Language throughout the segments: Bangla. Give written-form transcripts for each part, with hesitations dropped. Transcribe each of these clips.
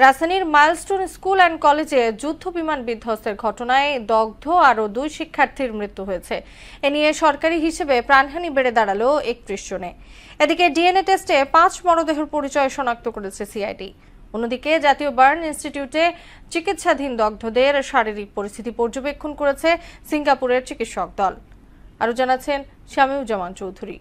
রাজধানীর মাইলস্টোন স্কুল অ্যান্ড কলেজে যুদ্ধ বিমান বিধ্বস্তের ঘটনায় দগ্ধ আরও 2 শিক্ষার্থীর মৃত্যু হয়েছে। এ নিয়ে সরকারি হিসেবে প্রাণহানি বেড়ে দাঁড়ালো 31 জনে। এদিকে ডিএনএ টেস্টে 5 মরদেহের পরিচয় শনাক্ত করেছে সিআইডি। অন্যদিকে জাতীয় বার্ন ইনস্টিটিউটে চিকিৎসাধীন দগ্ধদের শারীরিক পরিস্থিতি পর্যবেক্ষণ করেছে সিঙ্গাপুরের চিকিৎসক দল। আরও জানাচ্ছেন শামিউজ্জামান চৌধুরী।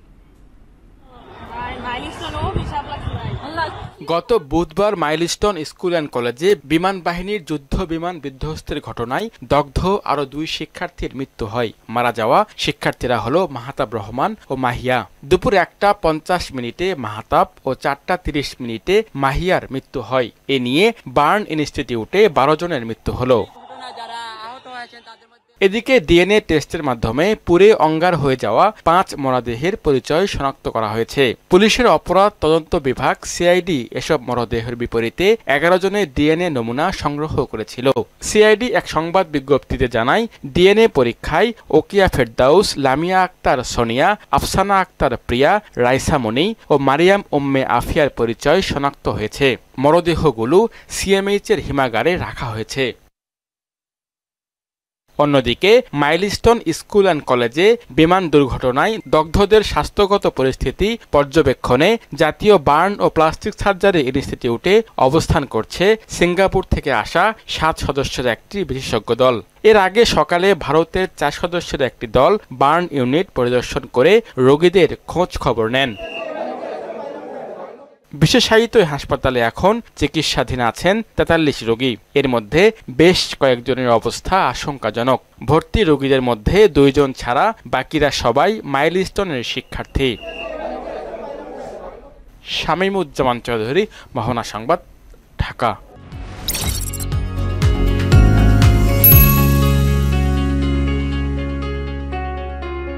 গত বুধবার মাইলস্টোন স্কুল অ্যান্ড কলেজে বিমান বাহিনীর যুদ্ধ বিমান বিধ্বস্তের ঘটনায় দগ্ধ আরও 2 শিক্ষার্থীর মৃত্যু হয়। মারা যাওয়া শিক্ষার্থীরা হলো মাহতাব রহমান ও মাহিয়া। দুপুর 1:50 মাহতাব ও 4:30 মাহিয়ার মৃত্যু হয়। এ নিয়ে বার্ন ইনস্টিটিউটে 12 জনের মৃত্যু হলো। এদিকে ডিএনএ টেস্টের মাধ্যমে পুড়ে অঙ্গার হয়ে যাওয়া 5 মরদেহের পরিচয় শনাক্ত করা হয়েছে। পুলিশের অপরাধ তদন্ত বিভাগ সিআইডি এসব মরদেহের বিপরীতে 11 জনের ডিএনএ নমুনা সংগ্রহ করেছিল। সিআইডি এক সংবাদ বিজ্ঞপ্তিতে জানায়, ডিএনএ পরীক্ষায় ওকিয়া ফেরদাউস, লামিয়া আক্তার সোনিয়া, আফসানা আক্তার প্রিয়া, রাইসা মনি ও মারিয়াম উম্মে আফিয়ার পরিচয় শনাক্ত হয়েছে। মরদেহগুলো সিএমএইচের হিমাগারে রাখা হয়েছে। অন্যদিকে মাইলস্টোন স্কুল অ্যান্ড কলেজে বিমান দুর্ঘটনায় দগ্ধদের স্বাস্থ্যগত পরিস্থিতি পর্যবেক্ষণে জাতীয় বার্ন ও প্লাস্টিক সার্জারি ইনস্টিটিউটে অবস্থান করছে সিঙ্গাপুর থেকে আসা 7 সদস্যের একটি বিশেষজ্ঞ দল। এর আগে সকালে ভারতের 4 সদস্যের একটি দল বার্ন ইউনিট পরিদর্শন করে রোগীদের খোঁজ খবর নেন। বিশেষায়িত হাসপাতালে এখন চিকিৎসাধীন আছেন 43 রোগী। এর মধ্যে বেশ কয়েকজনের অবস্থা আশঙ্কাজনক। ভর্তি রোগীদের মধ্যে 2 জন ছাড়া বাকিরা সবাই মাইলস্টোনের শিক্ষার্থী। শামিউজ্জামান চৌধুরী, মোহনা সংবাদ, ঢাকা।